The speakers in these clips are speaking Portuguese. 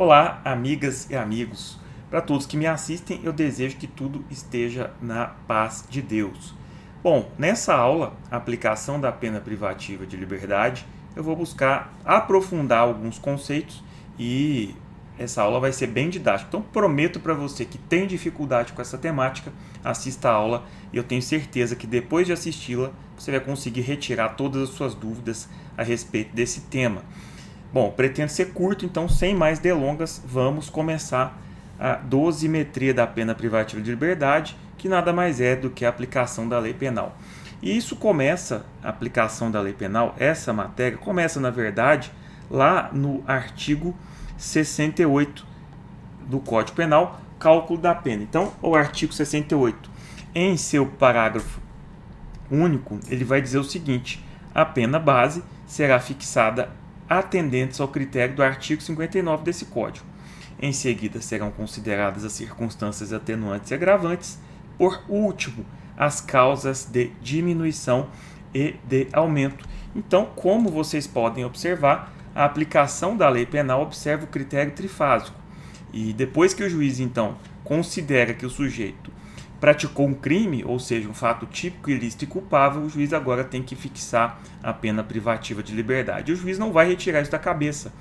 Olá, amigas e amigos. Para todos que me assistem, eu desejo que tudo esteja na paz de Deus. Bom, nessa aula, a aplicação da pena privativa de liberdade, eu vou buscar aprofundar alguns conceitos e essa aula vai ser bem didática. Então, prometo para você que tem dificuldade com essa temática, assista a aula e eu tenho certeza que depois de assisti-la, você vai conseguir retirar todas as suas dúvidas a respeito desse tema. Bom, pretendo ser curto, então sem mais delongas, vamos começar a dosimetria da pena privativa de liberdade, que nada mais é do que a aplicação da lei penal. E isso começa, a aplicação da lei penal, essa matéria, começa na verdade lá no artigo 68 do Código Penal, cálculo da pena. Então, o artigo 68, em seu parágrafo único, ele vai dizer o seguinte: a pena base será fixada atendentes ao critério do artigo 59 desse Código. Em seguida, serão consideradas as circunstâncias atenuantes e agravantes. Por último, as causas de diminuição e de aumento. Então, como vocês podem observar, a aplicação da lei penal observa o critério trifásico. E depois que o juiz, então, considera que o sujeito praticou um crime, ou seja, um fato típico, ilícito e culpável, o juiz agora tem que fixar a pena privativa de liberdade. E o juiz não vai retirar isso da cabeça,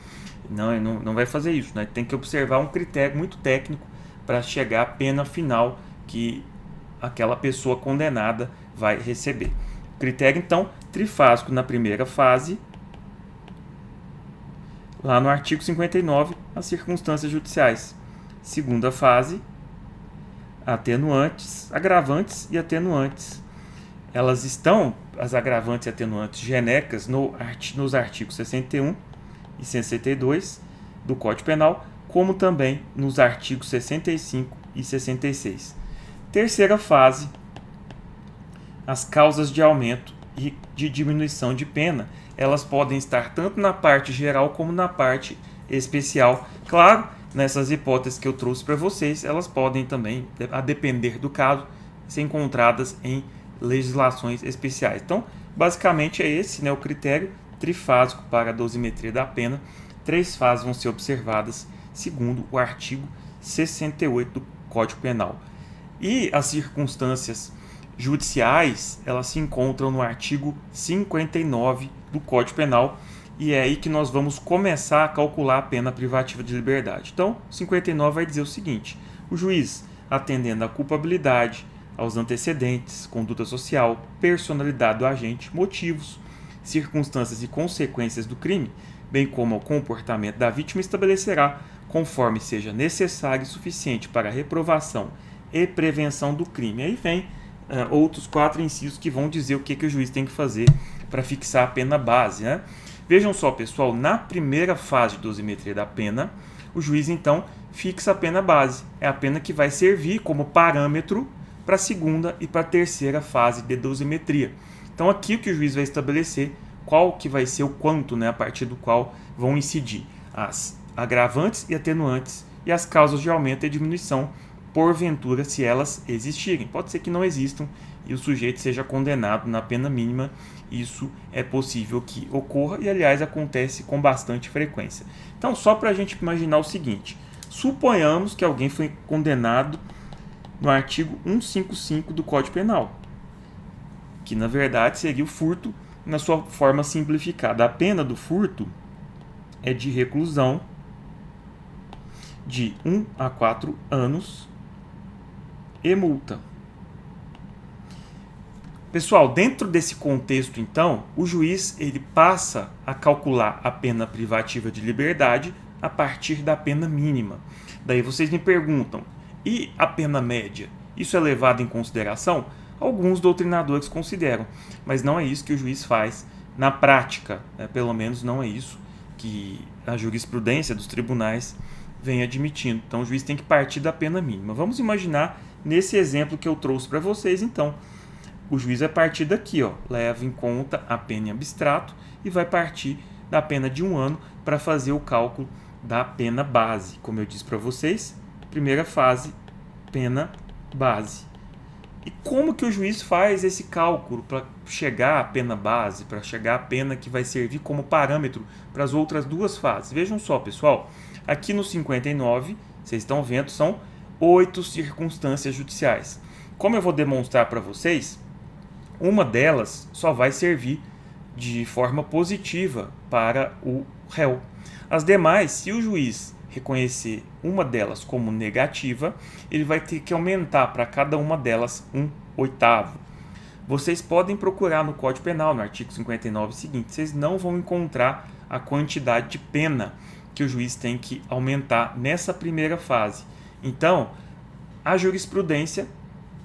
não vai fazer isso, né? Tem que observar um critério muito técnico para chegar à pena final que aquela pessoa condenada vai receber. Critério, então, trifásico na primeira fase, lá no artigo 59, as circunstâncias judiciais. Segunda fase, atenuantes, agravantes e atenuantes. Elas estão, as agravantes e atenuantes genéricas, nos artigos 61 e 62 do Código Penal, como também nos artigos 65 e 66. Terceira fase, as causas de aumento e de diminuição de pena. Elas podem estar tanto na parte geral como na parte especial. Claro, nessas hipóteses que eu trouxe para vocês, elas podem também, a depender do caso, ser encontradas em legislações especiais. Então, basicamente é esse, né, o critério trifásico para a dosimetria da pena. 3 fases vão ser observadas segundo o artigo 68 do Código Penal. E as circunstâncias judiciais, elas se encontram no artigo 59 do Código Penal, e é aí que nós vamos começar a calcular a pena privativa de liberdade. Então, 59 vai dizer o seguinte: o juiz, atendendo à culpabilidade, aos antecedentes, conduta social, personalidade do agente, motivos, circunstâncias e consequências do crime, bem como ao comportamento da vítima, estabelecerá, conforme seja necessário e suficiente para a reprovação e prevenção do crime. Aí vem outros 4 incisos que vão dizer o que o juiz tem que fazer para fixar a pena base, né? Vejam só, pessoal, na primeira fase de dosimetria da pena, o juiz, então, fixa a pena base. É a pena que vai servir como parâmetro para a segunda e para a terceira fase de dosimetria. Então, aqui o que o juiz vai estabelecer, qual que vai ser o quanto, né, a partir do qual vão incidir as agravantes e atenuantes e as causas de aumento e diminuição, porventura, se elas existirem. Pode ser que não existam e o sujeito seja condenado na pena mínima. Isso é possível que ocorra e, aliás, acontece com bastante frequência. Então, só para a gente imaginar o seguinte: suponhamos que alguém foi condenado no artigo 155 do Código Penal, que na verdade seria o furto na sua forma simplificada. A pena do furto é de reclusão de 1 a 4 anos e multa. Pessoal, dentro desse contexto, então, o juiz ele passa a calcular a pena privativa de liberdade a partir da pena mínima. Daí vocês me perguntam, e a pena média? Isso é levado em consideração? Alguns doutrinadores consideram, mas não é isso que o juiz faz na prática, né? Pelo menos não é isso que a jurisprudência dos tribunais vem admitindo. Então o juiz tem que partir da pena mínima. Vamos imaginar nesse exemplo que eu trouxe para vocês, então, o juiz vai partir daqui, leva em conta a pena em abstrato e vai partir da pena de 1 ano para fazer o cálculo da pena base. Como eu disse para vocês, primeira fase, pena base. E como que o juiz faz esse cálculo para chegar à pena base, para chegar à pena que vai servir como parâmetro para as outras 2 fases? Vejam só, pessoal, Aqui no 59, vocês estão vendo, são 8 circunstâncias judiciais. Como eu vou demonstrar para vocês, uma delas só vai servir de forma positiva para o réu. As demais, se o juiz reconhecer uma delas como negativa, ele vai ter que aumentar para cada uma delas 1/8. Vocês podem procurar no Código Penal, no artigo 59 seguinte, vocês não vão encontrar a quantidade de pena que o juiz tem que aumentar nessa primeira fase. Então, a jurisprudência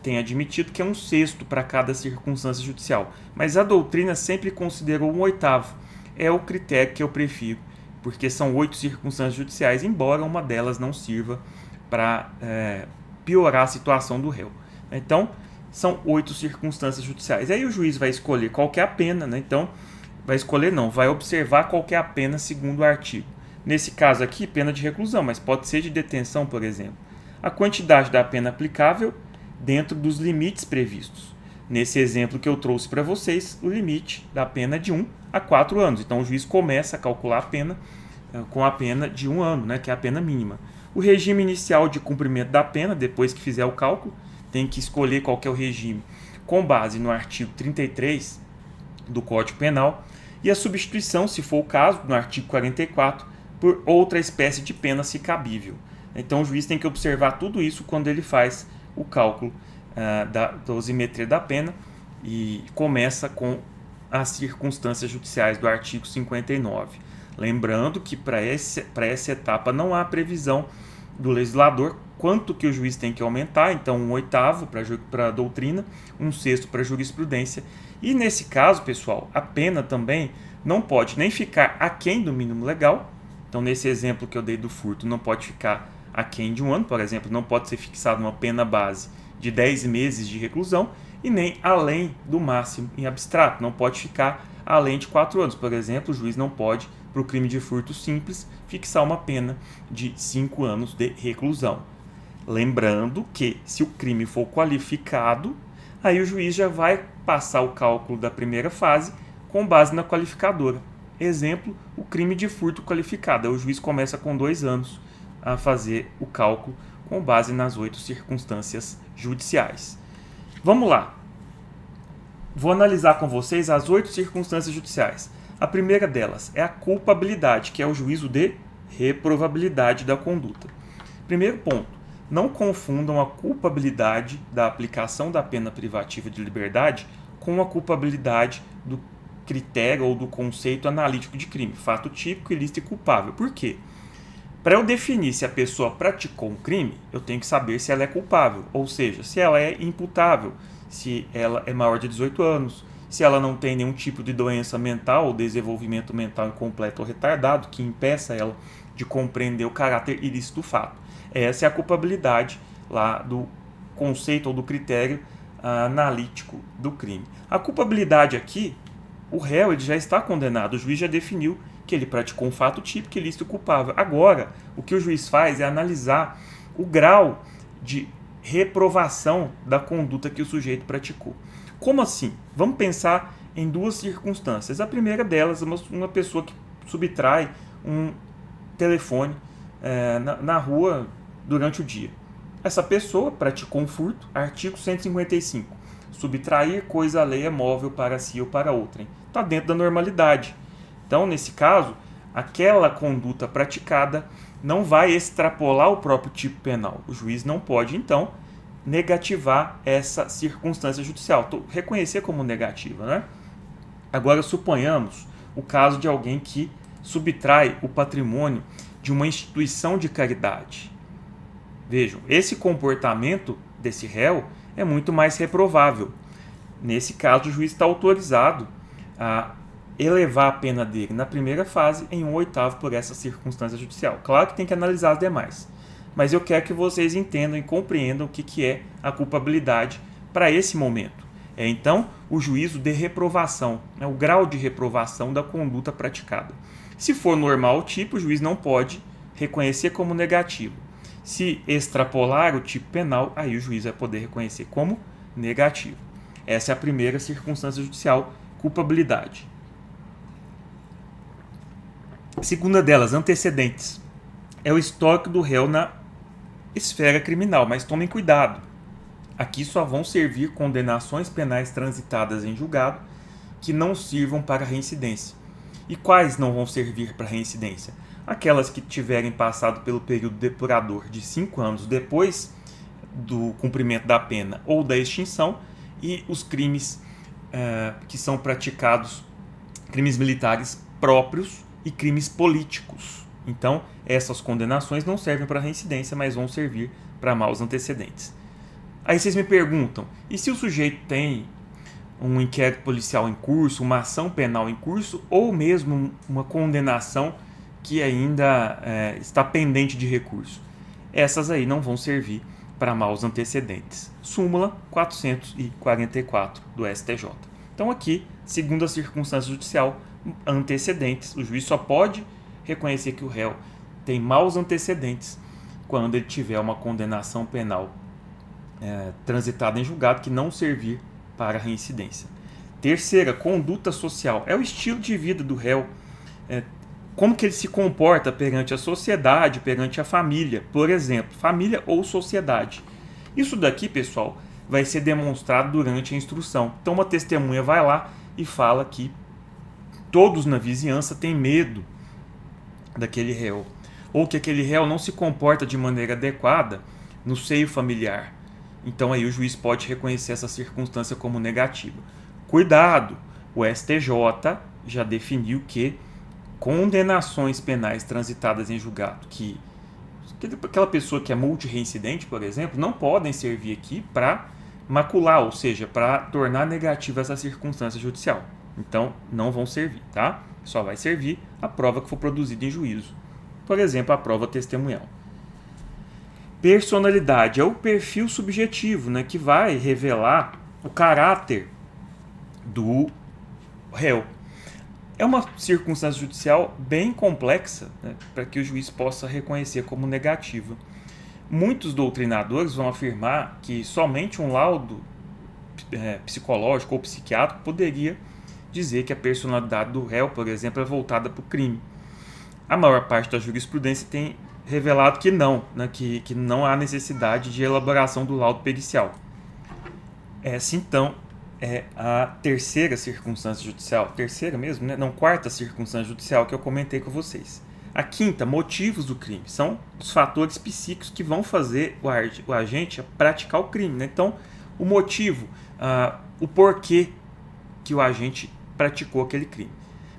tem admitido que é 1/6 para cada circunstância judicial, mas a doutrina sempre considerou 1/8. É o critério que eu prefiro, porque são 8 circunstâncias judiciais, embora uma delas não sirva para piorar a situação do réu. Então, são 8 circunstâncias judiciais. Aí o juiz vai escolher qual que é a pena, né? Então, vai observar qual que é a pena segundo o artigo. Nesse caso aqui, pena de reclusão, mas pode ser de detenção, por exemplo. A quantidade da pena aplicável dentro dos limites previstos. Nesse exemplo que eu trouxe para vocês, o limite da pena é de 1 a 4 anos. Então o juiz começa a calcular a pena com a pena de 1 ano, né, que é a pena mínima. O regime inicial de cumprimento da pena, depois que fizer o cálculo, tem que escolher qual que é o regime com base no artigo 33 do Código Penal, e a substituição, se for o caso, no artigo 44, por outra espécie de pena se cabível. Então o juiz tem que observar tudo isso quando ele faz o cálculo da dosimetria da pena, e começa com as circunstâncias judiciais do artigo 59. Lembrando que para essa etapa não há previsão do legislador quanto que o juiz tem que aumentar, então 1/8 para a doutrina, 1/6 para a jurisprudência. E nesse caso, pessoal, a pena também não pode nem ficar aquém do mínimo legal. Então nesse exemplo que eu dei do furto, não pode ficar aquém de 1 ano, por exemplo, não pode ser fixada uma pena base de 10 meses de reclusão, e nem além do máximo em abstrato, não pode ficar além de 4 anos. Por exemplo, o juiz não pode, para o crime de furto simples, fixar uma pena de 5 anos de reclusão. Lembrando que, se o crime for qualificado, aí o juiz já vai passar o cálculo da primeira fase com base na qualificadora. Exemplo, o crime de furto qualificado. Aí o juiz começa com 2 anos a fazer o cálculo com base nas 8 circunstâncias judiciais. Vamos lá. Vou analisar com vocês as 8 circunstâncias judiciais. A primeira delas é a culpabilidade, que é o juízo de reprovabilidade da conduta. Primeiro ponto, não confundam a culpabilidade da aplicação da pena privativa de liberdade com a culpabilidade do critério ou do conceito analítico de crime, fato típico, ilícito e culpável. Por quê? Para eu definir se a pessoa praticou um crime, eu tenho que saber se ela é culpável, ou seja, se ela é imputável, se ela é maior de 18 anos, se ela não tem nenhum tipo de doença mental ou desenvolvimento mental incompleto ou retardado que impeça ela de compreender o caráter ilícito do fato. Essa é a culpabilidade lá do conceito ou do critério analítico do crime. A culpabilidade aqui, o réu ele já está condenado, o juiz já definiu que ele praticou um fato típico, ilícito e culpável. Agora, o que o juiz faz é analisar o grau de reprovação da conduta que o sujeito praticou. Como assim? Vamos pensar em 2 circunstâncias. A primeira delas é uma pessoa que subtrai um telefone na rua durante o dia. Essa pessoa praticou um furto, artigo 155. Subtrair coisa alheia móvel para si ou para outrem. Está dentro da normalidade. Então, nesse caso, aquela conduta praticada não vai extrapolar o próprio tipo penal. O juiz não pode, então, negativar essa circunstância judicial, reconhecer como negativa, né? Agora, suponhamos o caso de alguém que subtrai o patrimônio de uma instituição de caridade. Vejam, esse comportamento desse réu é muito mais reprovável. Nesse caso, o juiz está autorizado a elevar a pena dele na primeira fase em 1/8 por essa circunstância judicial. Claro que tem que analisar as demais, mas eu quero que vocês entendam e compreendam o que é a culpabilidade para esse momento. É então o juízo de reprovação, o grau de reprovação da conduta praticada. Se for normal o tipo, o juiz não pode reconhecer como negativo. Se extrapolar o tipo penal, aí o juiz vai poder reconhecer como negativo. Essa é a primeira circunstância judicial, culpabilidade. Segunda delas, antecedentes. é o histórico do réu na esfera criminal, mas tomem cuidado. Aqui só vão servir condenações penais transitadas em julgado que não sirvam para reincidência. E quais não vão servir para reincidência? Aquelas que tiverem passado pelo período depurador de 5 anos depois do cumprimento da pena ou da extinção, e os crimes que são praticados, crimes militares próprios e crimes políticos. Então, essas condenações não servem para reincidência, mas vão servir para maus antecedentes. Aí vocês me perguntam, e se o sujeito tem um inquérito policial em curso, uma ação penal em curso, ou mesmo uma condenação que ainda está pendente de recurso? Essas aí não vão servir para maus antecedentes. Súmula 444 do STJ. Então aqui, segundo a circunstância judicial, antecedentes, o juiz só pode reconhecer que o réu tem maus antecedentes quando ele tiver uma condenação penal transitada em julgado que não servir para reincidência. Terceira, conduta social. É o estilo de vida do réu, como que ele se comporta perante a sociedade, perante a família, por exemplo, família ou sociedade. Isso daqui, pessoal, vai ser demonstrado durante a instrução. Então uma testemunha vai lá e fala que todos na vizinhança têm medo daquele réu, ou que aquele réu não se comporta de maneira adequada no seio familiar. Então aí o juiz pode reconhecer essa circunstância como negativa. Cuidado, o STJ já definiu que condenações penais transitadas em julgado, que aquela pessoa que é multirreincidente, por exemplo, não podem servir aqui para macular, ou seja, para tornar negativa essa circunstância judicial. Então não vão servir, tá? Só vai servir a prova que for produzida em juízo. Por exemplo, a prova testemunhal. Personalidade é o perfil subjetivo, né, que vai revelar o caráter do réu. É uma circunstância judicial bem complexa, né, para que o juiz possa reconhecer como negativa. Muitos doutrinadores vão afirmar que somente um laudo psicológico ou psiquiátrico poderia dizer que a personalidade do réu, por exemplo, é voltada para o crime. A maior parte da jurisprudência tem revelado que não, né, que não há necessidade de elaboração do laudo pericial. Essa, então, é a terceira circunstância judicial, terceira mesmo, né? Não, quarta circunstância judicial que eu comentei com vocês. A quinta, motivos do crime, são os fatores psíquicos que vão fazer o agente praticar o crime, né? Então, o motivo, o porquê que o agente praticou aquele crime.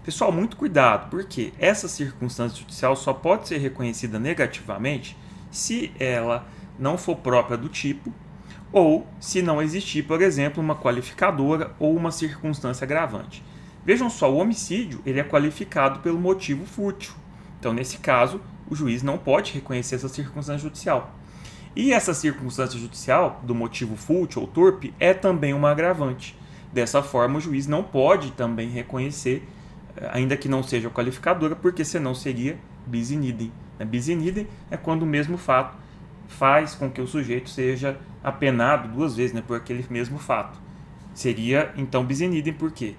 Pessoal, muito cuidado, porque essa circunstância judicial só pode ser reconhecida negativamente se ela não for própria do tipo ou se não existir, por exemplo, uma qualificadora ou uma circunstância agravante. Vejam só, o homicídio ele é qualificado pelo motivo fútil. Então, nesse caso, o juiz não pode reconhecer essa circunstância judicial. E essa circunstância judicial do motivo fútil ou torpe é também uma agravante. Dessa forma, o juiz não pode também reconhecer, ainda que não seja qualificadora, porque senão seria bis in idem. Bis in idem é quando o mesmo fato faz com que o sujeito seja apenado duas vezes, né, por aquele mesmo fato. Seria, então, bis in idem, porque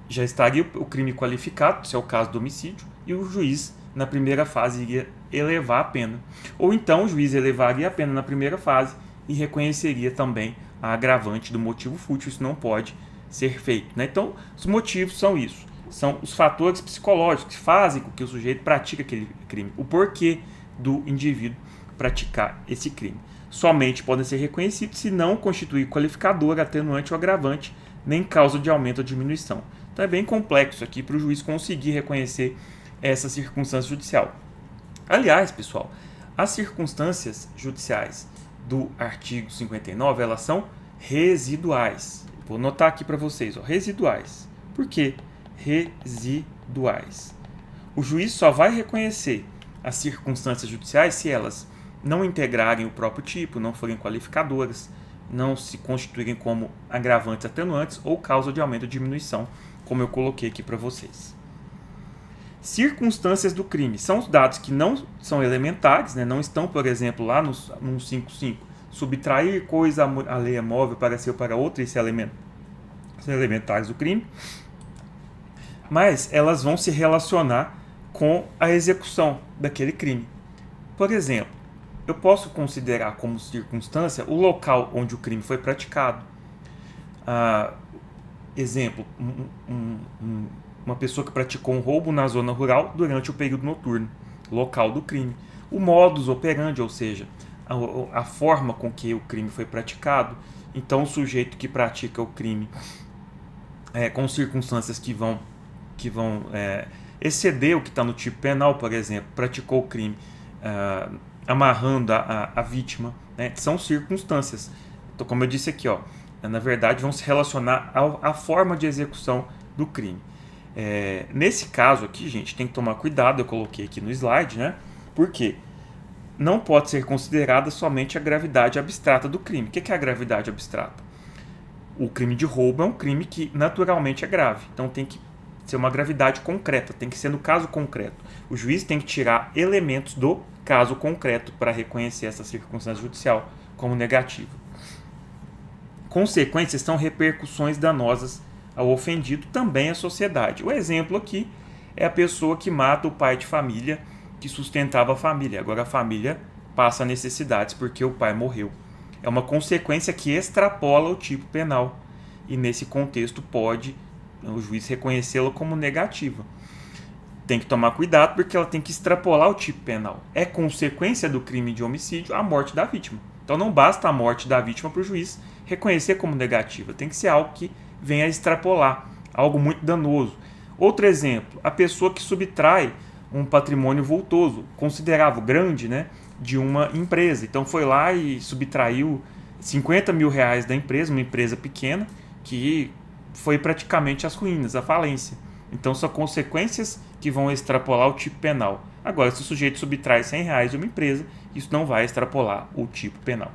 já estaria o crime qualificado, se é o caso do homicídio, e o juiz, na primeira fase, iria elevar a pena. Ou então o juiz elevaria a pena na primeira fase e reconheceria também a agravante do motivo fútil. Isso não pode ser feito, né? Então, os motivos são isso. São os fatores psicológicos que fazem com que o sujeito pratique aquele crime. O porquê do indivíduo praticar esse crime. Somente podem ser reconhecidos se não constituir qualificador, atenuante ou agravante, nem causa de aumento ou diminuição. Então é bem complexo aqui para o juiz conseguir reconhecer essa circunstância judicial. Aliás, pessoal, as circunstâncias judiciais do artigo 59, elas são residuais. Vou notar aqui para vocês, residuais. Por quê? Residuais. O juiz só vai reconhecer as circunstâncias judiciais se elas não integrarem o próprio tipo, não forem qualificadoras, não se constituírem como agravantes, atenuantes ou causa de aumento ou diminuição, como eu coloquei aqui para vocês. Circunstâncias do crime são os dados que não são elementares, né? Não estão, por exemplo, lá no 155, subtrair coisa alheia móvel para ser ou para outra, esse elemento são elementares do crime, mas elas vão se relacionar com a execução daquele crime. Por exemplo, eu posso considerar como circunstância o local onde o crime foi praticado. Exemplo, uma pessoa que praticou um roubo na zona rural durante o período noturno, local do crime. O modus operandi, ou seja, a forma com que o crime foi praticado. Então, o sujeito que pratica o crime com circunstâncias que vão exceder o que está no tipo penal, por exemplo, praticou o crime amarrando a vítima, né? São circunstâncias. Então, como eu disse aqui, na verdade, vão se relacionar à forma de execução do crime. Nesse caso aqui, gente, tem que tomar cuidado, eu coloquei aqui no slide, né? Porque não pode ser considerada somente a gravidade abstrata do crime. O que é a gravidade abstrata? O crime de roubo é um crime que naturalmente é grave, então tem que ser uma gravidade concreta, tem que ser no caso concreto. O juiz tem que tirar elementos do caso concreto para reconhecer essa circunstância judicial como negativa. Consequências são repercussões danosas ao ofendido, também à sociedade. O exemplo aqui é a pessoa que mata o pai de família que sustentava a família. Agora a família passa necessidades porque o pai morreu. É uma consequência que extrapola o tipo penal e nesse contexto pode o juiz reconhecê-la como negativa. Tem que tomar cuidado porque ela tem que extrapolar o tipo penal. É consequência do crime de homicídio a morte da vítima. Então não basta a morte da vítima para o juiz reconhecer como negativa. Tem que ser algo que venha a extrapolar, algo muito danoso. Outro exemplo, a pessoa que subtrai um patrimônio vultoso, considerável, grande, né, de uma empresa. Então foi lá e subtraiu 50 mil reais da empresa, uma empresa pequena, que foi praticamente às ruínas, à falência. Então são consequências que vão extrapolar o tipo penal. Agora, se o sujeito subtrai 100 reais de uma empresa, isso não vai extrapolar o tipo penal.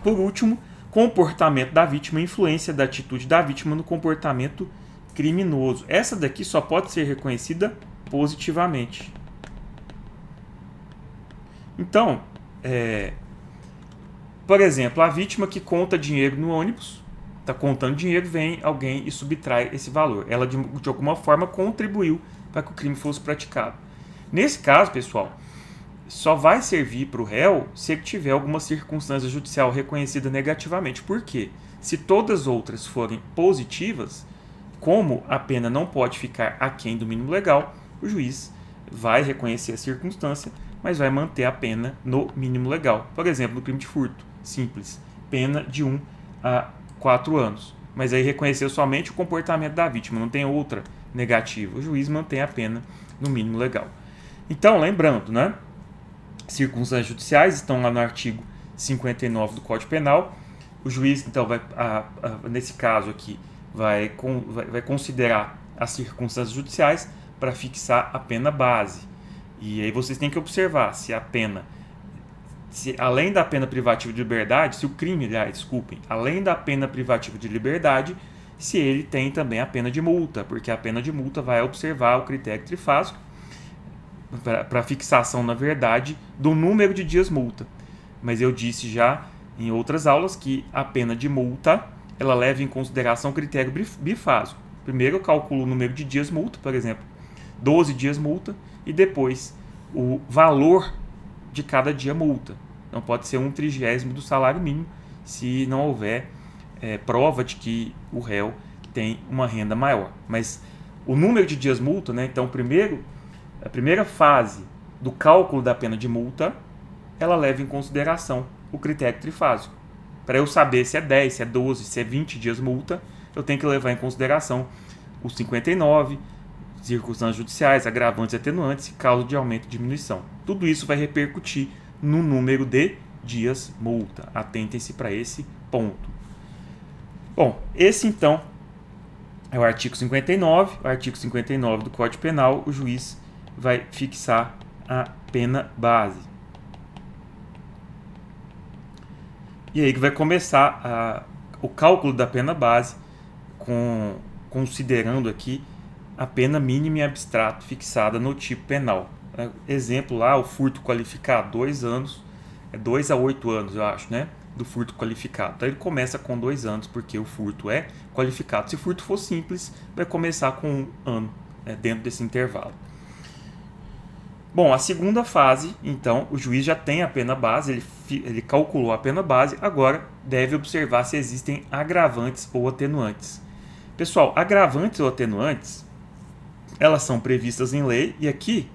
Por último, comportamento da vítima, influência da atitude da vítima no comportamento criminoso. Essa daqui só pode ser reconhecida positivamente. Então, por exemplo, a vítima que conta dinheiro no ônibus, está contando dinheiro, vem alguém e subtrai esse valor. Ela, de alguma forma, contribuiu para que o crime fosse praticado. Nesse caso, pessoal, só vai servir para o réu se ele tiver alguma circunstância judicial reconhecida negativamente. Por quê? Se todas as outras forem positivas, como a pena não pode ficar aquém do mínimo legal, o juiz vai reconhecer a circunstância, mas vai manter a pena no mínimo legal. Por exemplo, no crime de furto, simples, pena de 1 a 4 anos. Mas aí reconheceu somente o comportamento da vítima, não tem outra negativa. O juiz mantém a pena no mínimo legal. Então, lembrando, né? Circunstâncias judiciais estão lá no artigo 59 do Código Penal. O juiz, então, nesse caso aqui, vai considerar as circunstâncias judiciais para fixar a pena base. E aí vocês têm que observar se a pena, além da pena privativa de liberdade, se o crime, além da pena privativa de liberdade, se ele tem também a pena de multa, porque a pena de multa vai observar o critério trifásico para fixação, na verdade, do número de dias multa. Mas eu disse já em outras aulas que a pena de multa ela leva em consideração o critério bifásico. Primeiro eu calculo o número de dias multa, por exemplo, 12 dias multa, e depois o valor de cada dia multa. Não pode ser 1/30 do salário mínimo se não houver prova de que o réu tem uma renda maior. Mas o número de dias multa, né? Então a primeira fase do cálculo da pena de multa, ela leva em consideração o critério trifásico. Para eu saber se é 10, se é 12, se é 20 dias multa, eu tenho que levar em consideração os 59, circunstâncias judiciais, agravantes e atenuantes e causa de aumento e diminuição. Tudo isso vai repercutir no número de dias multa. Atentem-se para esse ponto. Bom, esse então é o artigo 59. O artigo 59 do Código Penal, o juiz vai fixar a pena base. E aí que vai começar o cálculo da pena base, considerando aqui a pena mínima e abstrato fixada no tipo penal. Exemplo lá, o furto qualificado, 2 anos, 2 a 8 anos, eu acho, né? Do furto qualificado. Então ele começa com 2 anos, porque o furto é qualificado. Se o furto for simples, vai começar com 1 ano, dentro desse intervalo. Bom, a segunda fase, então, o juiz já tem a pena base, ele calculou a pena base, agora deve observar se existem agravantes ou atenuantes. Pessoal, agravantes ou atenuantes, elas são previstas em lei, e aqui,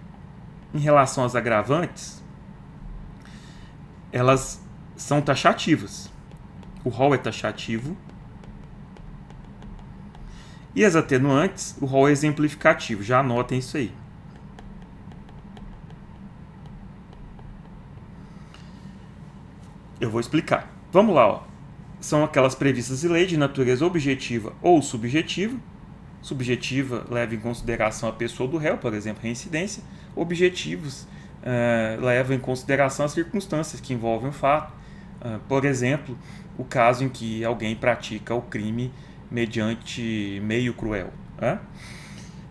em relação às agravantes, elas são taxativas. O rol é taxativo. E as atenuantes, o rol é exemplificativo. Já anotem isso aí. Eu vou explicar. Vamos lá, ó. São aquelas previstas em lei de natureza objetiva ou subjetiva. Subjetiva leva em consideração a pessoa do réu, por exemplo, reincidência. Objetivos levam em consideração as circunstâncias que envolvem o fato. Por exemplo, o caso em que alguém pratica o crime mediante meio cruel.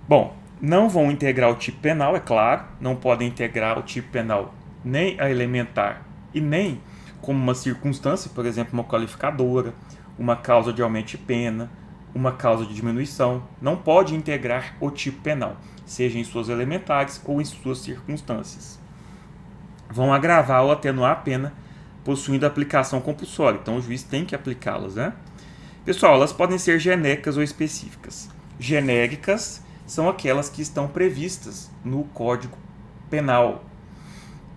Bom, não vão integrar o tipo penal, é claro. Não podem integrar o tipo penal nem a elementar e nem como uma circunstância, por exemplo, uma qualificadora, uma causa de aumento de pena, uma causa de diminuição. Não pode integrar o tipo penal, seja em suas elementares ou em suas circunstâncias. Vão agravar ou atenuar a pena possuindo aplicação compulsória. Então o juiz tem que aplicá-las, né? Pessoal, elas podem ser genéricas ou específicas. Genéricas são aquelas que estão previstas no Código Penal.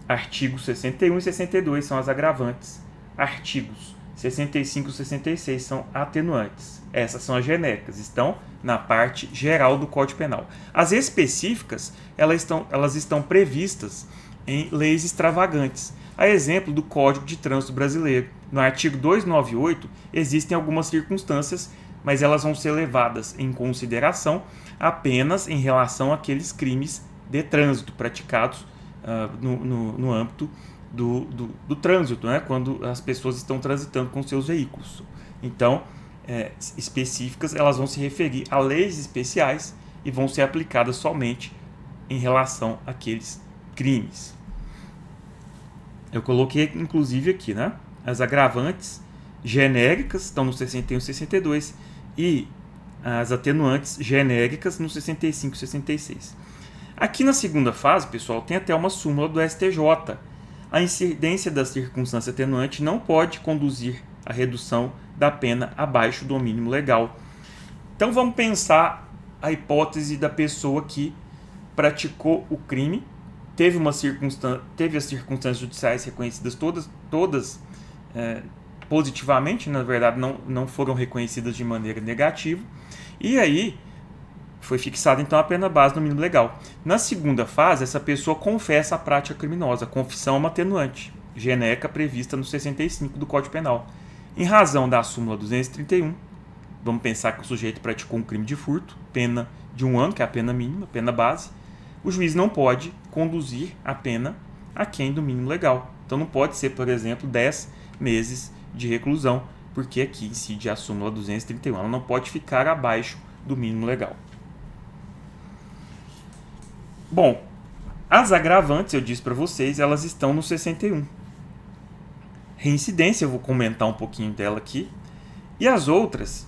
Artigos 61 e 62 são as agravantes. Artigos 65 e 66 são atenuantes. Essas são as genéricas, estão na parte geral do Código Penal. As específicas, elas estão previstas em leis extravagantes. A exemplo do Código de Trânsito Brasileiro. No artigo 298, existem algumas circunstâncias, mas elas vão ser levadas em consideração apenas em relação àqueles crimes de trânsito praticados no âmbito do trânsito, né? Quando as pessoas estão transitando com seus veículos. Então, específicas, elas vão se referir a leis especiais e vão ser aplicadas somente em relação àqueles crimes. Eu coloquei, inclusive, aqui, né? As agravantes genéricas estão no 61 e 62 e as atenuantes genéricas no 65 e 66. Aqui na segunda fase, pessoal, tem até uma súmula do STJ. A incidência da circunstância atenuante não pode conduzir à redução da pena abaixo do mínimo legal. Então vamos pensar a hipótese da pessoa que praticou o crime, teve as circunstâncias judiciais reconhecidas todas positivamente, na verdade não foram reconhecidas de maneira negativa, e aí foi fixada então a pena base no mínimo legal. Na segunda fase, essa pessoa confessa a prática criminosa. A confissão é uma atenuante, genérica prevista no 65 do Código Penal. Em razão da súmula 231, vamos pensar que o sujeito praticou um crime de furto, pena de 1 ano, que é a pena mínima, pena base. O juiz não pode conduzir a pena aquém do mínimo legal. Então não pode ser, por exemplo, 10 meses de reclusão, porque aqui incide a súmula 231. Ela não pode ficar abaixo do mínimo legal. Bom, as agravantes, eu disse para vocês, elas estão no 61. Reincidência, eu vou comentar um pouquinho dela aqui. E as outras,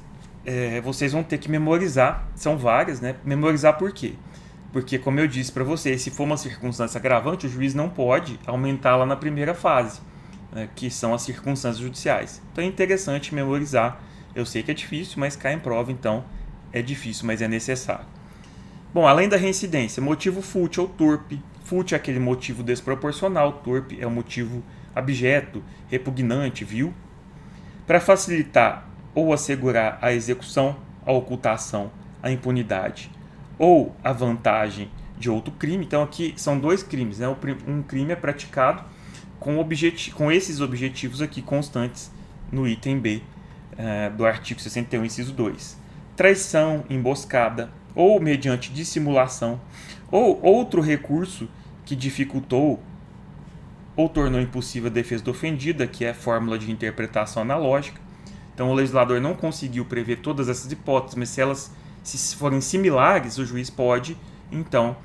vocês vão ter que memorizar, são várias, né? Memorizar por quê? Porque, como eu disse para vocês, se for uma circunstância agravante, o juiz não pode aumentá-la na primeira fase, né, que são as circunstâncias judiciais. Então é interessante memorizar. Eu sei que é difícil, mas cai em prova, então é difícil, mas é necessário. Bom, além da reincidência, motivo fútil ou torpe. Fútil é aquele motivo desproporcional, torpe é o motivo abjeto, repugnante, vil. Para facilitar ou assegurar a execução, a ocultação, a impunidade ou a vantagem de outro crime. Então aqui são dois crimes, né? Um crime é praticado com esses objetivos aqui constantes no item B do artigo 61, inciso 2. Traição, emboscada, ou mediante dissimulação, ou outro recurso que dificultou ou tornou impossível a defesa do ofendido, que é a fórmula de interpretação analógica. Então o legislador não conseguiu prever todas essas hipóteses, mas se forem similares, o juiz pode, então,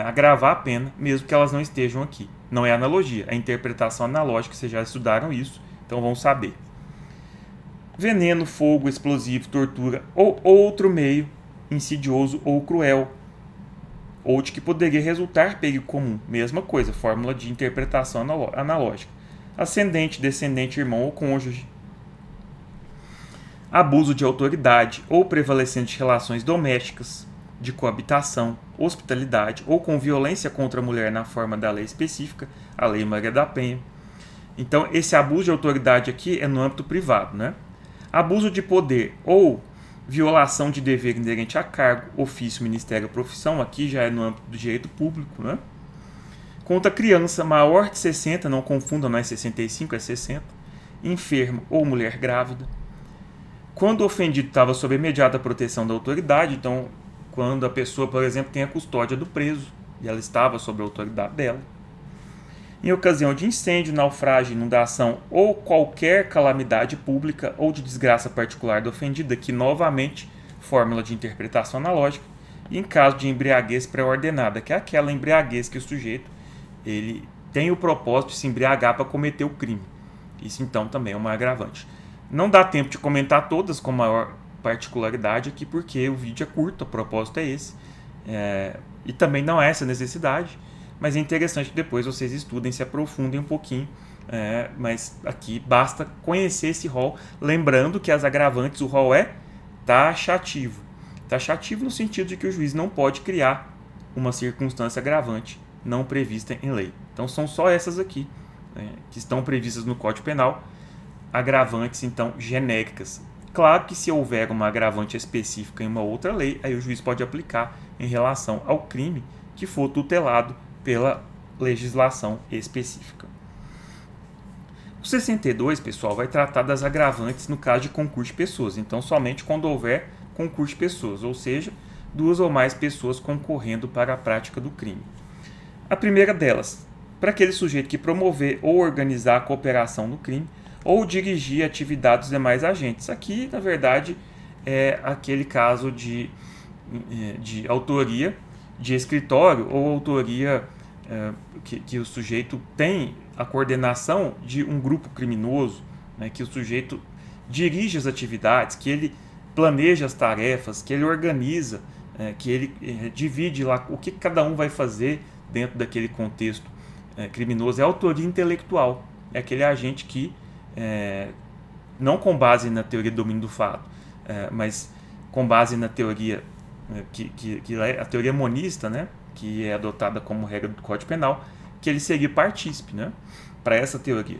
agravar a pena, mesmo que elas não estejam aqui. Não é analogia, é interpretação analógica, vocês já estudaram isso, então vão saber. Veneno, fogo, explosivo, tortura ou outro meio insidioso ou cruel ou de que poderia resultar perigo comum. Mesma coisa, fórmula de interpretação analógica. Ascendente, descendente, irmão ou cônjuge. Abuso de autoridade ou prevalecente de relações domésticas, de coabitação, hospitalidade ou com violência contra a mulher na forma da lei específica, a Lei Maria da Penha. Então, esse abuso de autoridade aqui é no âmbito privado, né? Abuso de poder ou violação de dever inerente a cargo, ofício, ministério ou profissão, aqui já é no âmbito do direito público, né? Contra criança maior de 60, não confunda, não é 65, é 60, enfermo ou mulher grávida. Quando o ofendido estava sob imediata proteção da autoridade, então, quando a pessoa, por exemplo, tem a custódia do preso e ela estava sob a autoridade dela. Em ocasião de incêndio, naufrágio, inundação ou qualquer calamidade pública ou de desgraça particular do ofendido, aqui novamente, fórmula de interpretação analógica, e em caso de embriaguez pré-ordenada, que é aquela embriaguez que o sujeito ele tem o propósito de se embriagar para cometer o crime. Isso então também é uma agravante. Não dá tempo de comentar todas com maior particularidade aqui, porque o vídeo é curto, o propósito é esse. E também não é essa necessidade, mas é interessante que depois vocês estudem, se aprofundem um pouquinho. Mas aqui basta conhecer esse rol, lembrando que as agravantes, o rol é taxativo. Taxativo no sentido de que o juiz não pode criar uma circunstância agravante não prevista em lei. Então são só essas aqui, que estão previstas no Código Penal, agravantes então genéricas. Claro que se houver uma agravante específica em uma outra lei, aí o juiz pode aplicar em relação ao crime que for tutelado pela legislação específica. O 62, pessoal, vai tratar das agravantes no caso de concurso de pessoas. Então, somente quando houver concurso de pessoas, ou seja, duas ou mais pessoas concorrendo para a prática do crime. A primeira delas, para aquele sujeito que promover ou organizar a cooperação no crime ou dirigir a atividade dos demais agentes. Aqui, na verdade, é aquele caso de autoria de escritório ou autoria que o sujeito tem a coordenação de um grupo criminoso, né, que o sujeito dirige as atividades, que ele planeja as tarefas, que ele organiza, que ele divide lá o que cada um vai fazer dentro daquele contexto criminoso. É a autoria intelectual, é aquele agente que, não com base na teoria do domínio do fato, mas com base na teoria que é a teoria monista, né, que é adotada como regra do Código Penal, que ele seria partícipe, né, para essa teoria,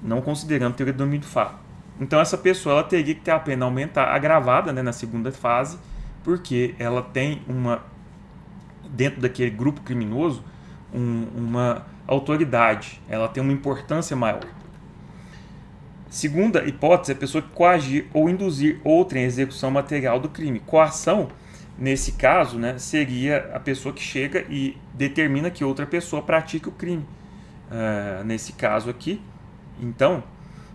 não considerando a teoria do domínio do fato. Então essa pessoa ela teria que ter a pena agravada, né, na segunda fase, porque ela tem dentro daquele grupo criminoso uma autoridade, ela tem uma importância maior. Segunda hipótese é a pessoa que coagir ou induzir outra em execução material do crime. Coação, nesse caso, né, seria a pessoa que chega e determina que outra pessoa pratique o crime. Nesse caso aqui, então,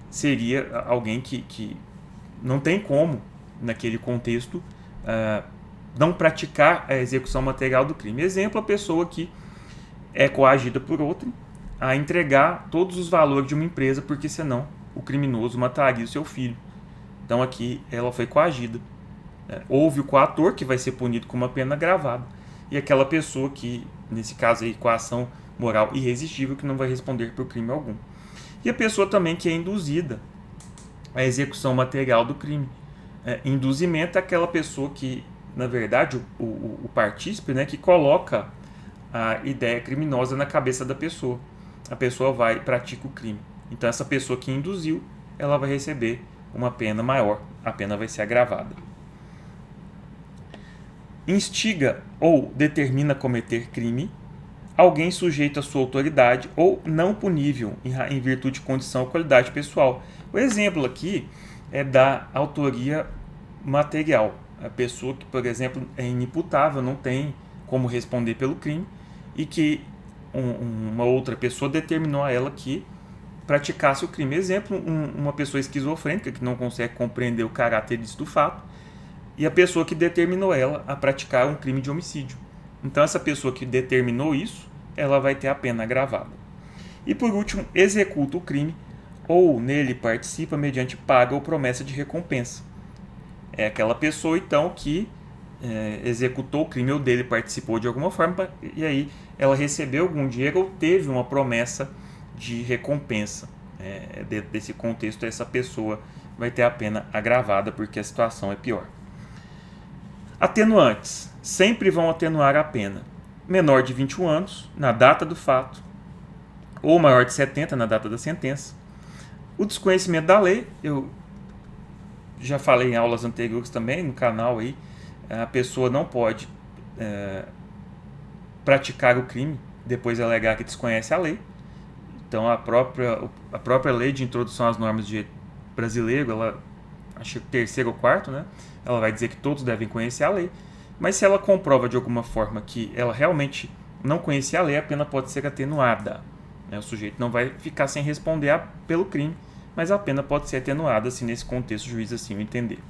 seria alguém que não tem como, naquele contexto, não praticar a execução material do crime. Exemplo, a pessoa que é coagida por outra a entregar todos os valores de uma empresa, porque senão o criminoso mataria o seu filho. Então aqui ela foi coagida. Houve o coator, que vai ser punido com uma pena agravada, e aquela pessoa que, nesse caso aí, coação moral irresistível, que não vai responder por crime algum. E a pessoa também que é induzida à execução material do crime. Induzimento é aquela pessoa que, na verdade, o partícipe, né, que coloca a ideia criminosa na cabeça da pessoa. A pessoa vai e pratica o crime. Então essa pessoa que induziu, ela vai receber uma pena maior, a pena vai ser agravada. Instiga ou determina cometer crime alguém sujeito à sua autoridade ou não punível em virtude de condição ou qualidade pessoal. O exemplo aqui é da autoria material. A pessoa que, por exemplo, é inimputável, não tem como responder pelo crime, e que uma outra pessoa determinou a ela que praticasse o crime. Exemplo, uma pessoa esquizofrênica que não consegue compreender o caráter do fato, e a pessoa que determinou ela a praticar um crime de homicídio. Então essa pessoa que determinou isso, ela vai ter a pena agravada. E por último, executa o crime ou nele participa mediante paga ou promessa de recompensa. É aquela pessoa então que executou o crime ou dele participou de alguma forma, e aí ela recebeu algum dinheiro ou teve uma promessa de recompensa. Dentro desse contexto, essa pessoa vai ter a pena agravada porque a situação é pior. Atenuantes sempre vão atenuar a pena. Menor de 21 anos, na data do fato, ou maior de 70 na data da sentença. O desconhecimento da lei, eu já falei em aulas anteriores também no canal aí, a pessoa não pode praticar o crime depois de alegar que desconhece a lei. Então a própria lei de introdução às normas de direito brasileiro, ela, acho que terceiro ou quarto, né? Ela vai dizer que todos devem conhecer a lei, mas se ela comprova de alguma forma que ela realmente não conhecia a lei, a pena pode ser atenuada. O sujeito não vai ficar sem responder pelo crime, mas a pena pode ser atenuada se nesse contexto o juiz assim o entender.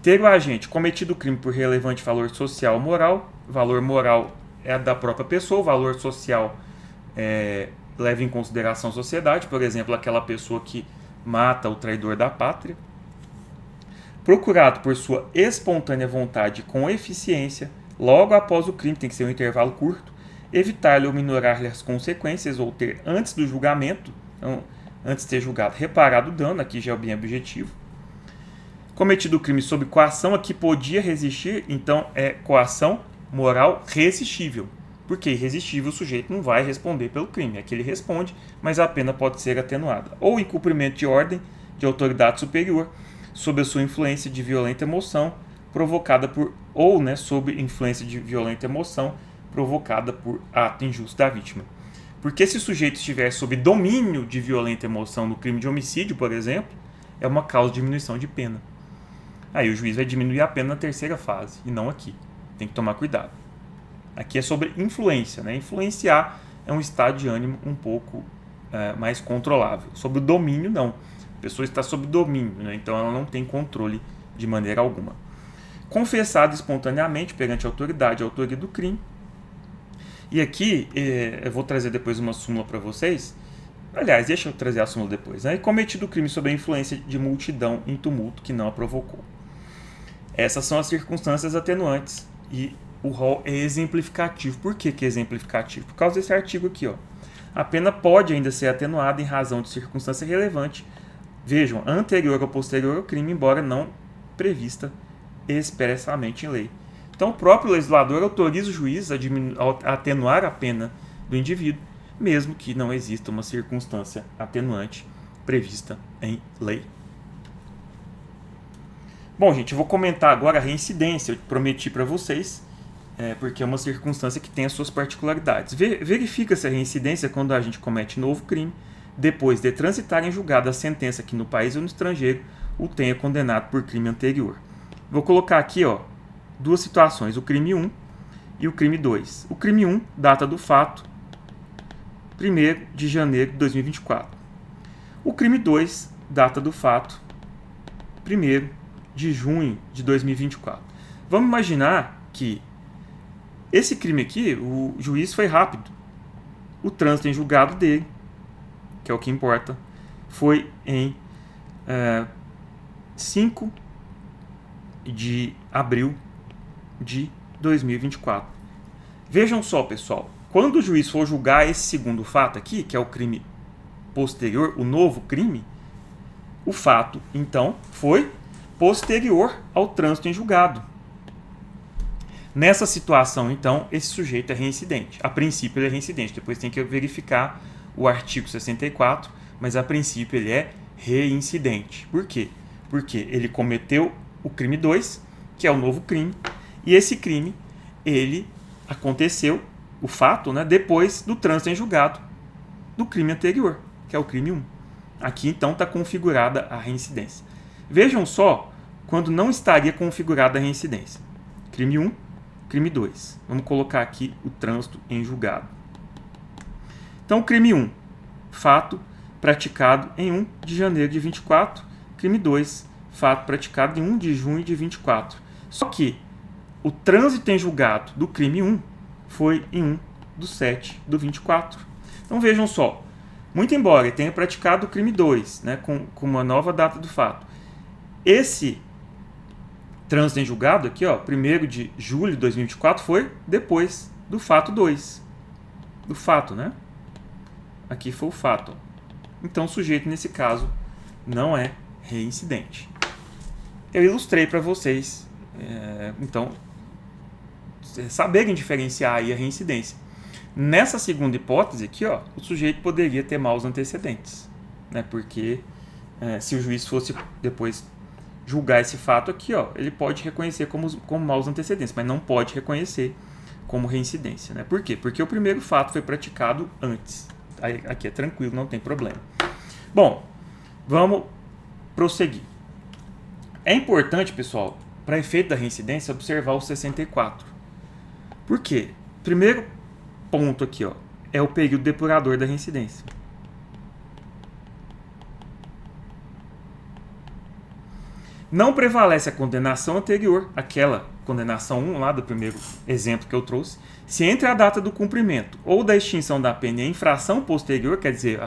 Ter o agente cometido o crime por relevante valor social ou moral. Valor moral é da própria pessoa, o valor social leva em consideração a sociedade, por exemplo, aquela pessoa que mata o traidor da pátria. Procurado por sua espontânea vontade com eficiência, logo após o crime, tem que ser um intervalo curto, evitar-lhe ou minorar-lhe as consequências, ou ter antes do julgamento, então, antes de ter julgado, reparado o dano, aqui já é o bem objetivo. Cometido o crime sob coação, aqui podia resistir, então é coação moral resistível. Porque irresistível o sujeito não vai responder pelo crime. Aqui ele responde, mas a pena pode ser atenuada. Ou incumprimento de ordem de autoridade superior, sob a sua influência de violenta emoção, provocada por... Ou, sob influência de violenta emoção, provocada por ato injusto da vítima. Porque se o sujeito estiver sob domínio de violenta emoção no crime de homicídio, por exemplo, é uma causa de diminuição de pena. Aí o juiz vai diminuir a pena na terceira fase, e não aqui. Tem que tomar cuidado. Aqui é sobre influência. Influenciar é um estado de ânimo um pouco mais controlável. Sobre o domínio, não. A pessoa está sob domínio, então ela não tem controle de maneira alguma. Confessado espontaneamente perante a autoridade, a autoria do crime. E aqui, eu vou trazer depois uma súmula para vocês. Aliás, deixa eu trazer a súmula depois. Cometido o crime sob a influência de multidão em tumulto que não a provocou. Essas são as circunstâncias atenuantes. E o rol é exemplificativo. Por que é exemplificativo? Por causa desse artigo aqui. A pena pode ainda ser atenuada em razão de circunstância relevante. Vejam, anterior ou posterior ao crime, embora não prevista expressamente em lei. Então, o próprio legislador autoriza o juiz a atenuar a pena do indivíduo, mesmo que não exista uma circunstância atenuante prevista em lei. Bom, gente, eu vou comentar agora a reincidência. Eu prometi para vocês, porque é uma circunstância que tem as suas particularidades. Verifica-se a reincidência quando a gente comete novo crime, depois de transitar em julgado a sentença que no país ou no estrangeiro o tenha condenado por crime anterior. Vou colocar aqui, duas situações, o crime 1 e o crime 2. O crime 1, data do fato, 1º de janeiro de 2024. O crime 2, data do fato, 1º de junho de 2024. Vamos imaginar que esse crime aqui, o juiz foi rápido. O trânsito em julgado dele, que é o que importa, foi em 5 de abril de 2024. Vejam só, pessoal, quando o juiz for julgar esse segundo fato aqui, que é o crime posterior, o novo crime, o fato, então, foi posterior ao trânsito em julgado. Nessa situação, então, esse sujeito é reincidente. A princípio ele é reincidente, depois tem que verificar o artigo 64, mas a princípio ele é reincidente. Por quê? Porque ele cometeu o crime 2, que é o novo crime, e esse crime, ele aconteceu, o fato, depois do trânsito em julgado do crime anterior, que é o crime 1. Aqui, então, está configurada a reincidência. Vejam só quando não estaria configurada a reincidência. Crime 1, crime 2. Vamos colocar aqui o trânsito em julgado. Então, crime 1, fato praticado em 1 de janeiro de 24. Crime 2, fato praticado em 1 de junho de 24. Só que o trânsito em julgado do crime 1 foi em 1 de 7 de 24. Então, vejam só. Muito embora ele tenha praticado o crime 2, com uma nova data do fato, esse trânsito em julgado aqui, ó, 1º de julho de 2024 foi depois do fato 2. Do fato, né? Aqui foi o fato. Então o sujeito, nesse caso, não é reincidente. Eu ilustrei para vocês, então, saberem diferenciar aí a reincidência. Nessa segunda hipótese aqui, ó, o sujeito poderia ter maus antecedentes, né? Porque se o juiz fosse depois julgar esse fato aqui, ó, ele pode reconhecer como maus antecedentes, mas não pode reconhecer como reincidência, né? Por quê? Porque o primeiro fato foi praticado antes. Aí, aqui é tranquilo, não tem problema. Bom, vamos prosseguir. É importante, pessoal, para efeito da reincidência, observar o 64. Por quê? Primeiro ponto aqui, ó, é o período depurador da reincidência. Não prevalece a condenação anterior, aquela condenação 1 lá do primeiro exemplo que eu trouxe, se entre a data do cumprimento ou da extinção da pena e a infração posterior, quer dizer,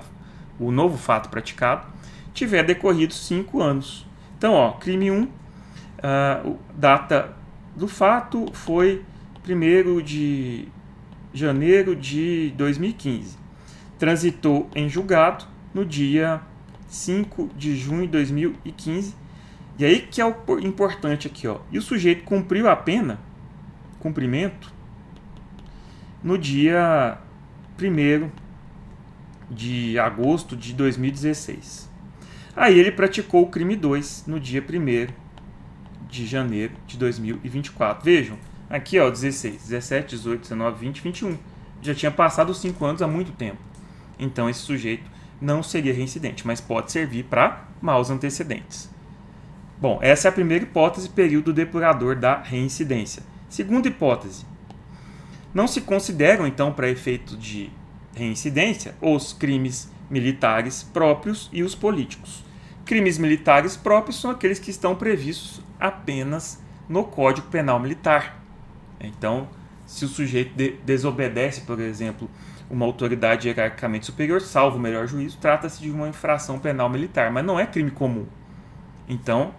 o novo fato praticado, tiver decorrido 5 anos. Então, ó, crime 1, data do fato foi 1º de janeiro de 2015. Transitou em julgado no dia 5 de junho de 2015. E aí que é o importante aqui, ó. E o sujeito cumpriu a pena, cumprimento, no dia 1º de agosto de 2016. Aí ele praticou o crime 2 no dia 1º de janeiro de 2024. Vejam, aqui ó, 16, 17, 18, 19, 20, 21. Já tinha passado os 5 anos há muito tempo. Então esse sujeito não seria reincidente, mas pode servir para maus antecedentes. Bom, essa é a primeira hipótese, período depurador da reincidência. Segunda hipótese. Não se consideram, então, para efeito de reincidência, os crimes militares próprios e os políticos. Crimes militares próprios são aqueles que estão previstos apenas no Código Penal Militar. Então, se o sujeito desobedece, por exemplo, uma autoridade hierarquicamente superior, salvo o melhor juízo, trata-se de uma infração penal militar, mas não é crime comum. Então,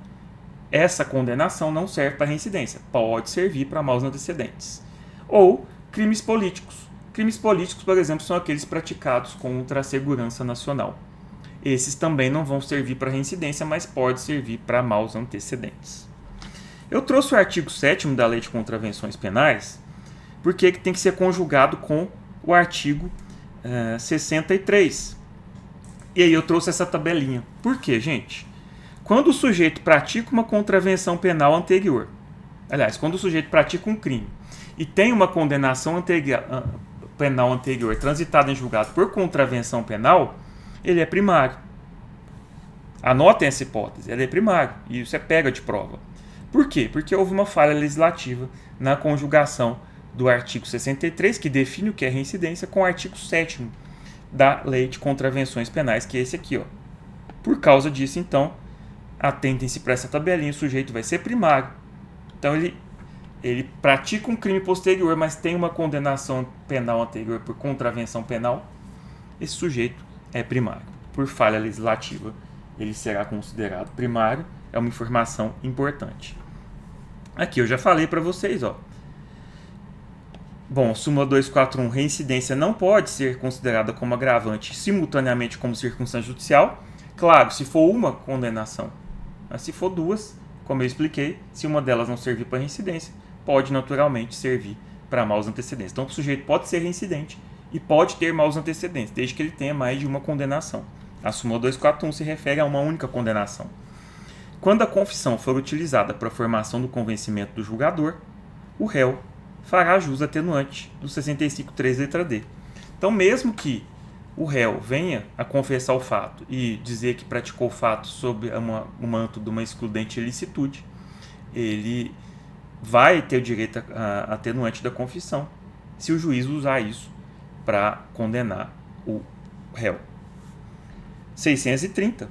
essa condenação não serve para reincidência, pode servir para maus antecedentes. Ou crimes políticos. Crimes políticos, por exemplo, são aqueles praticados contra a segurança nacional. Esses também não vão servir para reincidência, mas pode servir para maus antecedentes. Eu trouxe o artigo 7º da Lei de Contravenções Penais, porque tem que ser conjugado com o artigo 63. E aí eu trouxe essa tabelinha. Por quê, gente? Quando o sujeito pratica uma contravenção penal anterior, aliás, quando o sujeito pratica um crime e tem uma condenação penal anterior transitada em julgado por contravenção penal, ele é primário. Anotem essa hipótese, ele é primário e isso é pega de prova. Por quê? Porque houve uma falha legislativa na conjugação do artigo 63, que define o que é reincidência, com o artigo 7º da Lei de Contravenções Penais, que é esse aqui, ó. Por causa disso, então, atentem-se para essa tabelinha, o sujeito vai ser primário. Então ele pratica um crime posterior, mas tem uma condenação penal anterior por contravenção penal. Esse sujeito é primário. Por falha legislativa, ele será considerado primário. É uma informação importante. Aqui eu já falei para vocês, ó. Bom, súmula 241, reincidência não pode ser considerada como agravante simultaneamente como circunstância judicial. Claro, se for uma condenação. Mas se for duas, como eu expliquei, se uma delas não servir para reincidência, pode naturalmente servir para maus antecedentes. Então o sujeito pode ser reincidente e pode ter maus antecedentes, desde que ele tenha mais de uma condenação. A súmula 241 se refere a uma única condenação. Quando a confissão for utilizada para a formação do convencimento do julgador, o réu fará jus atenuante do 65.3 letra D. Então, mesmo que o réu venha a confessar o fato e dizer que praticou o fato sob o manto de uma excludente ilicitude, ele vai ter o direito a atenuante da confissão, se o juiz usar isso para condenar o réu. 630.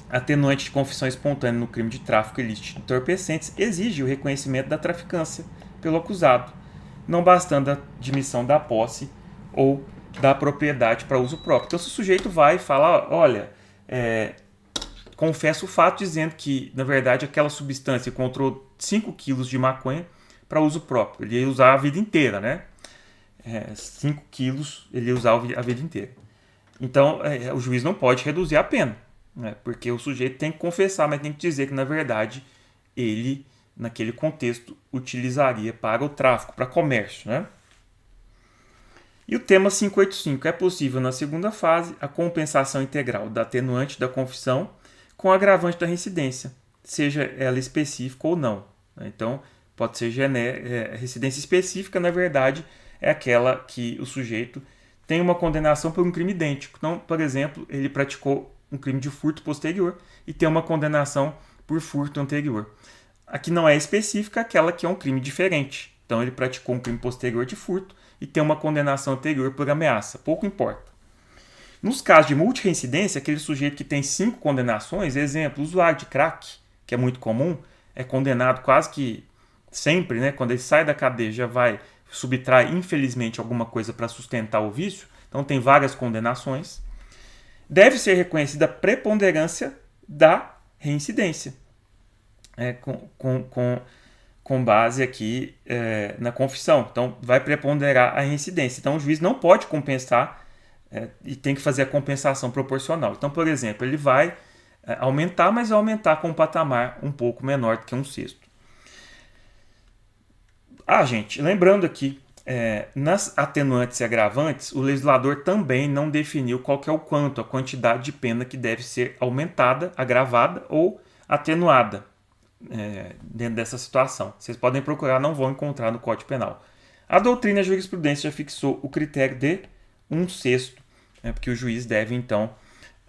Atenuante de confissão espontânea no crime de tráfico ilícito de entorpecentes exige o reconhecimento da traficância pelo acusado, não bastando a admissão da posse ou da propriedade para uso próprio. Então, se o sujeito vai e fala, olha, confessa o fato dizendo que, na verdade, aquela substância encontrou 5 quilos de maconha para uso próprio. Ele ia usar a vida inteira, né? 5 quilos ele ia usar a vida inteira. Então, o juiz não pode reduzir a pena, né? Porque o sujeito tem que confessar, mas tem que dizer que, na verdade, ele, naquele contexto, utilizaria para o tráfico, para comércio, né? E o tema 585. É possível, na segunda fase, a compensação integral da atenuante da confissão com o agravante da reincidência, seja ela específica ou não. Então, pode ser residência específica, na verdade, é aquela que o sujeito tem uma condenação por um crime idêntico. Então, por exemplo, ele praticou um crime de furto posterior e tem uma condenação por furto anterior. Aqui não é específica, aquela que é um crime diferente. Então, ele praticou um crime posterior de furto e tem uma condenação anterior por ameaça. Pouco importa. Nos casos de multireincidência, aquele sujeito que tem 5 condenações, exemplo, usuário de crack, que é muito comum, é condenado quase que sempre, né? Quando ele sai da cadeia, já vai subtrai, infelizmente, alguma coisa para sustentar o vício. Então, tem várias condenações. Deve ser reconhecida a preponderância da reincidência, com base aqui na confissão. Então, vai preponderar a reincidência. Então, o juiz não pode compensar e tem que fazer a compensação proporcional. Então, por exemplo, ele vai aumentar, mas vai aumentar com um patamar um pouco menor do que 1/6. Gente, lembrando aqui, nas atenuantes e agravantes, o legislador também não definiu qual que é o quanto, a quantidade de pena que deve ser aumentada, agravada ou atenuada dentro dessa situação. Vocês podem procurar, não vão encontrar no Código Penal. A doutrina e a jurisprudência já fixou o critério de 1/6, porque o juiz deve, então,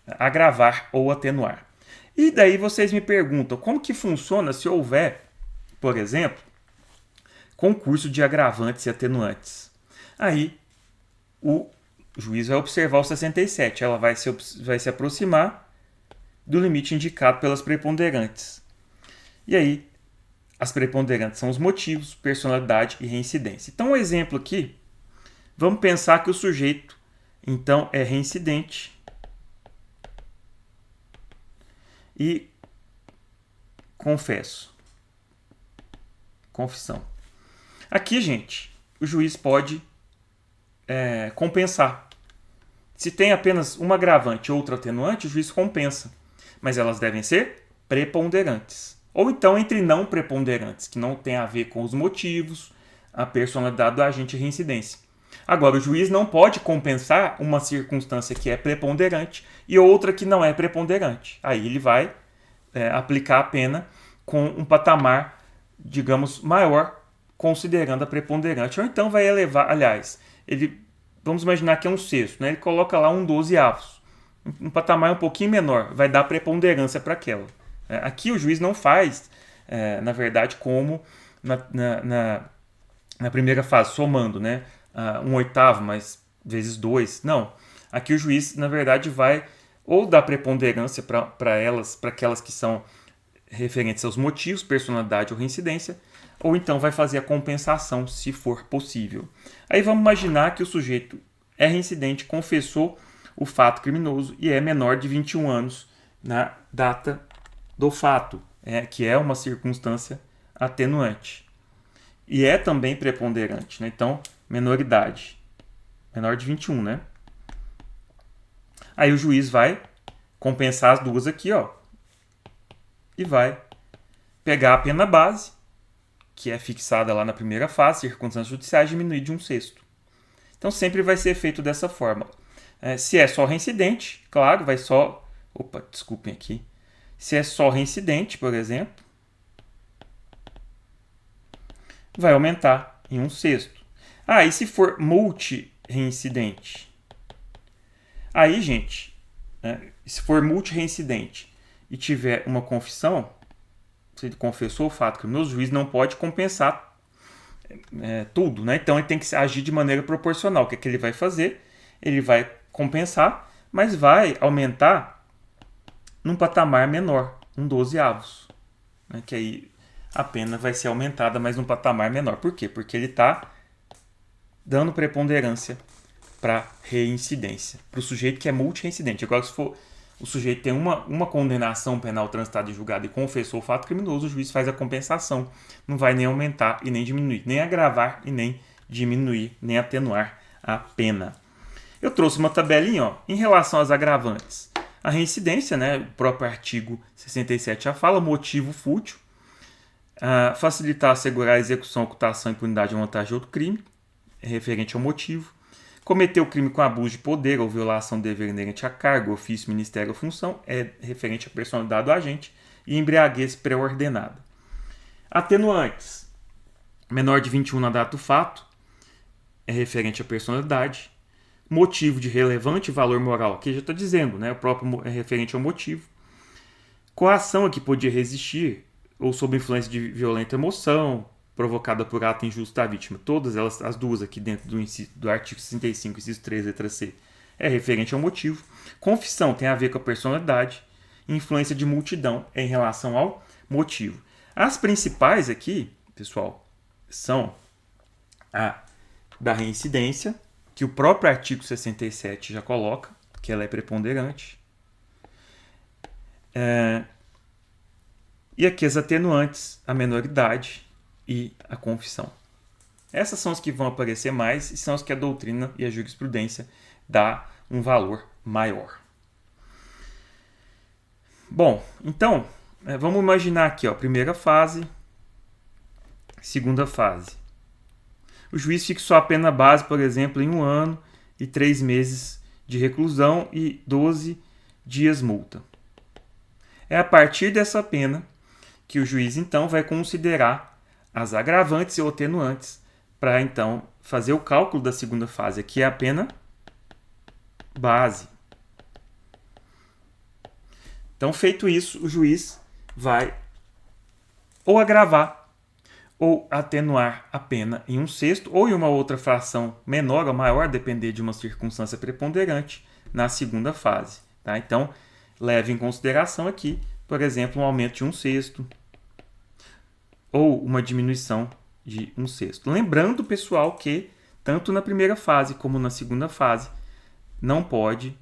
agravar ou atenuar. E daí vocês me perguntam, como que funciona se houver, por exemplo, concurso de agravantes e atenuantes? Aí, o juiz vai observar o 67. Ela vai se aproximar do limite indicado pelas preponderantes. E aí, as preponderantes são os motivos, personalidade e reincidência. Então, um exemplo aqui, vamos pensar que o sujeito, então, é reincidente e confissão. Aqui, gente, o juiz pode compensar. Se tem apenas uma agravante e outra atenuante, o juiz compensa. Mas elas devem ser preponderantes. Ou então entre não preponderantes, que não tem a ver com os motivos, a personalidade do agente e reincidência. Agora, o juiz não pode compensar uma circunstância que é preponderante e outra que não é preponderante. Aí ele vai aplicar a pena com um patamar, digamos, maior, considerando a preponderante. Ou então vai elevar, vamos imaginar que é 1/6, né? Ele coloca lá 1/12, um patamar um pouquinho menor, vai dar preponderância para aquela. Aqui o juiz não faz, na verdade, como na primeira fase, somando, né? 1/8 mais vezes 2. Não. Aqui o juiz, na verdade, vai ou dar preponderância para aquelas que são referentes aos motivos, personalidade ou reincidência, ou então vai fazer a compensação, se for possível. Aí vamos imaginar que o sujeito é reincidente, confessou o fato criminoso e é menor de 21 anos na data do fato, que é uma circunstância atenuante. E é também preponderante, né? Então, menoridade. Menor de 21, né? Aí o juiz vai compensar as duas aqui, e vai pegar a pena base, que é fixada lá na primeira fase, circunstâncias judiciais, diminuir de 1/6. Então sempre vai ser feito dessa forma. Se é só reincidente, claro, vai só... Opa, desculpem aqui. Se é só reincidente, por exemplo, vai aumentar em 1/6. E se for multi-reincidente? Aí, gente, se for multi-reincidente e tiver uma confissão, se ele confessou o fato criminoso, o juiz não pode compensar tudo, né? Então ele tem que agir de maneira proporcional. O que ele vai fazer? Ele vai compensar, mas vai aumentar num patamar menor, 1/12, né? Que aí a pena vai ser aumentada, mas num patamar menor. Por quê? Porque ele está dando preponderância para reincidência, para o sujeito que é multireincidente. Agora, se for o sujeito tem uma condenação penal transitada e julgada e confessou o fato criminoso, o juiz faz a compensação. Não vai nem aumentar e nem diminuir, nem agravar e nem diminuir, nem atenuar a pena. Eu trouxe uma tabelinha, ó, em relação às agravantes. A reincidência, né, o próprio artigo 67 já fala, motivo fútil, facilitar, assegurar a execução, ocultação, impunidade ou vantagem de outro crime, é referente ao motivo. Cometer o crime com abuso de poder ou violação do dever inerente a cargo, ofício, ministério ou função, é referente à personalidade do agente. E embriaguez pré-ordenada. Atenuantes. Menor de 21 na data do fato, é referente à personalidade. Motivo de relevante valor moral, aqui já está dizendo, né? O próprio é referente ao motivo. Coação a que podia resistir ou sob influência de violenta emoção, provocada por ato injusto da vítima. Todas elas, as duas aqui dentro do artigo 65, inciso 3, letra C, é referente ao motivo. Confissão tem a ver com a personalidade. Influência de multidão é em relação ao motivo. As principais aqui, pessoal, são a da reincidência, que o próprio artigo 67 já coloca, que ela é preponderante. E aqui as atenuantes, a menoridade e a confissão. Essas são as que vão aparecer mais e são as que a doutrina e a jurisprudência dá um valor maior. Bom, então, vamos imaginar aqui, ó, primeira fase, segunda fase. O juiz fixou a pena base, por exemplo, em 1 ano e 3 meses de reclusão e 12 dias multa. É a partir dessa pena que o juiz, então, vai considerar as agravantes e atenuantes para, então, fazer o cálculo da segunda fase, que é a pena base. Então, feito isso, o juiz vai ou agravar ou atenuar a pena em 1/6 ou em uma outra fração menor ou maior, depender de uma circunstância preponderante, na segunda fase. Tá? Então, leve em consideração aqui, por exemplo, um aumento de 1/6 ou uma diminuição de 1/6. Lembrando, pessoal, que tanto na primeira fase como na segunda fase, não pode,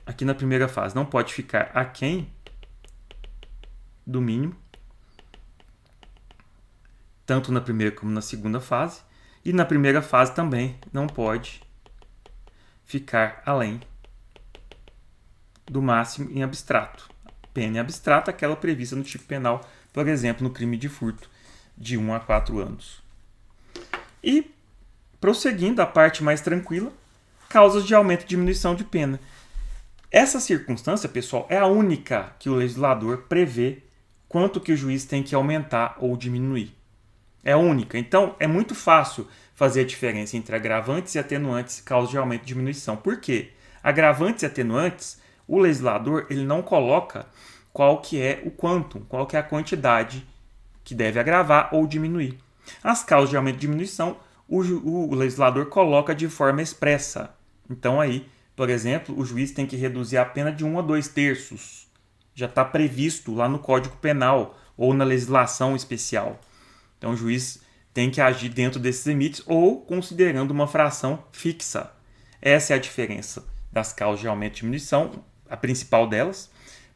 aqui na primeira fase, não pode ficar aquém do mínimo, tanto na primeira como na segunda fase, e na primeira fase também não pode ficar além do máximo em abstrato. Pena abstrata, aquela prevista no tipo penal, por exemplo, no crime de furto, de 1 a 4 anos. E, prosseguindo a parte mais tranquila, causas de aumento e diminuição de pena. Essa circunstância, pessoal, é a única que o legislador prevê quanto que o juiz tem que aumentar ou diminuir. É a única. Então, é muito fácil fazer a diferença entre agravantes e atenuantes, causas de aumento e diminuição. Por quê? Agravantes e atenuantes, o legislador ele não coloca qual que é o quantum, qual que é a quantidade que deve agravar ou diminuir. As causas de aumento e diminuição, o legislador coloca de forma expressa. Então, aí, por exemplo, o juiz tem que reduzir a pena de 1 a 2/3. Já está previsto lá no Código Penal ou na legislação especial. Então, o juiz tem que agir dentro desses limites ou considerando uma fração fixa. Essa é a diferença das causas de aumento e diminuição, a principal delas,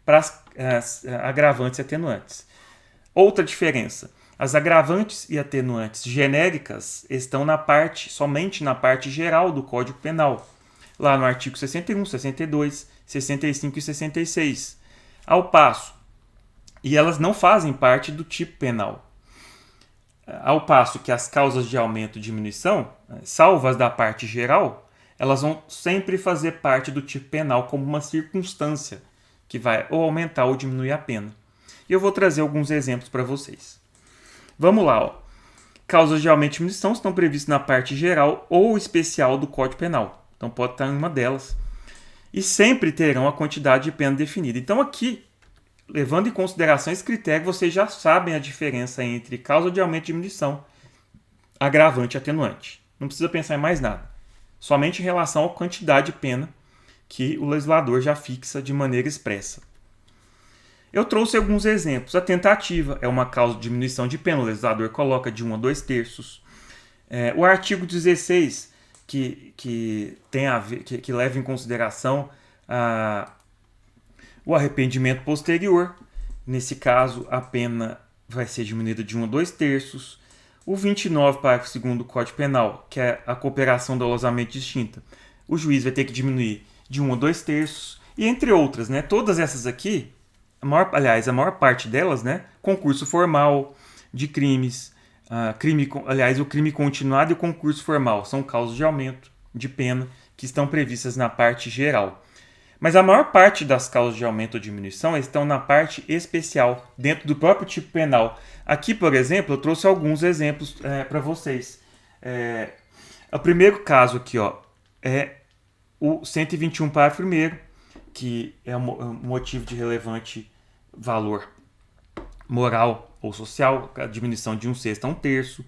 para as agravantes e atenuantes. Outra diferença, as agravantes e atenuantes genéricas estão somente na parte geral do Código Penal, lá no artigo 61, 62, 65 e 66. Ao passo, e elas não fazem parte do tipo penal. Ao passo que as causas de aumento e diminuição, salvas da parte geral, elas vão sempre fazer parte do tipo penal como uma circunstância que vai ou aumentar ou diminuir a pena. E eu vou trazer alguns exemplos para vocês. Vamos lá. Ó. Causas de aumento e diminuição estão previstas na parte geral ou especial do Código Penal. Então pode estar em uma delas. E sempre terão a quantidade de pena definida. Então aqui, levando em consideração esse critério, vocês já sabem a diferença entre causa de aumento e diminuição, agravante e atenuante. Não precisa pensar em mais nada. Somente em relação à quantidade de pena que o legislador já fixa de maneira expressa. Eu trouxe alguns exemplos. A tentativa é uma causa de diminuição de pena. O legislador coloca de 1 a 2/3. O artigo 16, que tem a ver, que leva em consideração o arrependimento posterior. Nesse caso, a pena vai ser diminuída de 1 a 2 terços. O 29, parágrafo 2º do Código Penal, que é a cooperação dolosamente distinta, o juiz vai ter que diminuir de 1 a 2 terços. E entre outras, né? Todas essas aqui, a maior parte delas, né? Concurso formal de crimes, o crime continuado e o concurso formal são causas de aumento de pena que estão previstas na parte geral. Mas a maior parte das causas de aumento ou diminuição estão na parte especial, dentro do próprio tipo penal. Aqui, por exemplo, eu trouxe alguns exemplos para vocês. O primeiro caso aqui é o 121, parágrafo 1º, que é um motivo de relevante valor moral ou social, a diminuição de 1/6 a 1/3.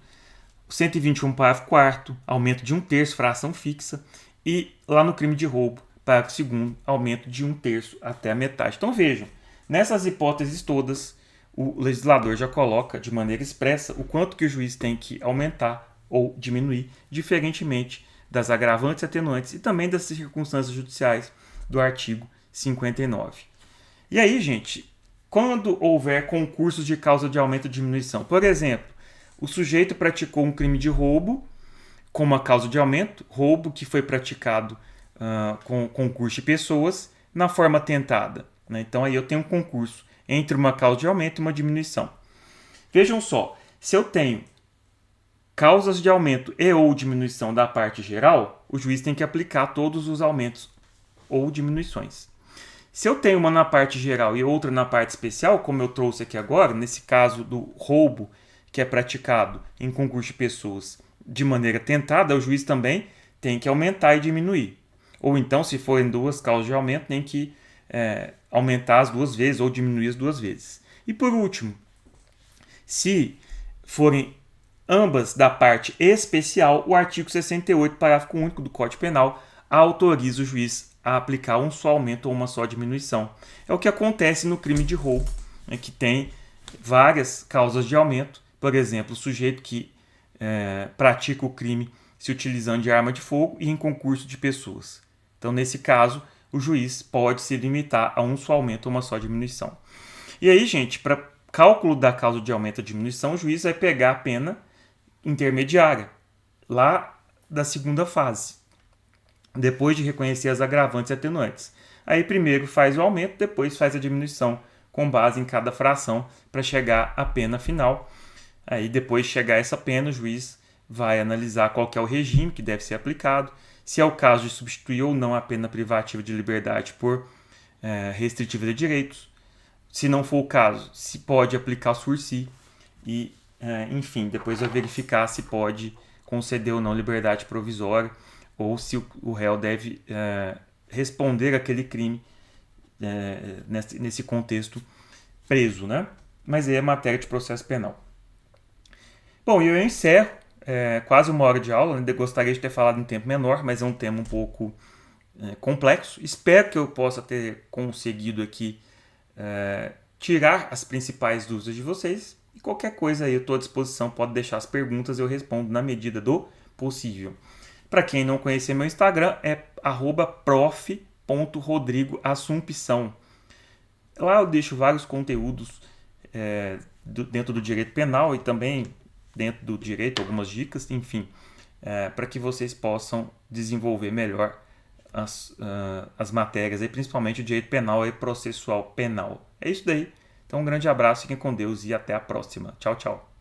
121, parágrafo 4º, aumento de 1/3, fração fixa. E lá no crime de roubo, parágrafo 2º, aumento de 1/3 até a metade. Então vejam, nessas hipóteses todas, o legislador já coloca de maneira expressa o quanto que o juiz tem que aumentar ou diminuir, diferentemente das agravantes e atenuantes e também das circunstâncias judiciais do artigo 59. E aí, gente, quando houver concursos de causa de aumento ou diminuição, por exemplo, o sujeito praticou um crime de roubo com uma causa de aumento, roubo que foi praticado com concurso de pessoas na forma tentada, né? Então aí eu tenho um concurso entre uma causa de aumento e uma diminuição. Vejam só, se eu tenho causas de aumento e ou diminuição da parte geral, o juiz tem que aplicar todos os aumentos ou diminuições. Se eu tenho uma na parte geral e outra na parte especial, como eu trouxe aqui agora, nesse caso do roubo que é praticado em concurso de pessoas de maneira tentada, o juiz também tem que aumentar e diminuir. Ou então, se forem duas causas de aumento, tem que aumentar as duas vezes ou diminuir as duas vezes. E por último, se forem ambas da parte especial, o artigo 68, parágrafo único do Código Penal, autoriza o juiz a aplicar um só aumento ou uma só diminuição. É o que acontece no crime de roubo, né, que tem várias causas de aumento. Por exemplo, o sujeito que pratica o crime se utilizando de arma de fogo e em concurso de pessoas. Então, nesse caso, o juiz pode se limitar a um só aumento ou uma só diminuição. E aí, gente, para cálculo da causa de aumento ou diminuição, o juiz vai pegar a pena intermediária, lá da segunda fase, depois de reconhecer as agravantes e atenuantes. Aí primeiro faz o aumento, depois faz a diminuição com base em cada fração para chegar à pena final. Aí depois de chegar a essa pena, o juiz vai analisar qual que é o regime que deve ser aplicado, se é o caso de substituir ou não a pena privativa de liberdade por restritiva de direitos. Se não for o caso, se pode aplicar o sursi e, enfim, depois vai verificar se pode conceder ou não liberdade provisória ou se o réu deve responder aquele crime nesse contexto preso, né? Mas é matéria de processo penal. Bom, e eu encerro quase 1 hora de aula, né? Gostaria de ter falado em tempo menor, mas é um tema um pouco complexo. Espero que eu possa ter conseguido aqui tirar as principais dúvidas de vocês. E qualquer coisa aí eu estou à disposição, pode deixar as perguntas, eu respondo na medida do possível. Para quem não conhecer meu Instagram, é @prof.rodrigoassumpção. Lá eu deixo vários conteúdos dentro do direito penal e também dentro do direito, algumas dicas, enfim, para que vocês possam desenvolver melhor as matérias, aí, principalmente o direito penal e processual penal. É isso daí. Então um grande abraço, fiquem com Deus e até a próxima. Tchau, tchau.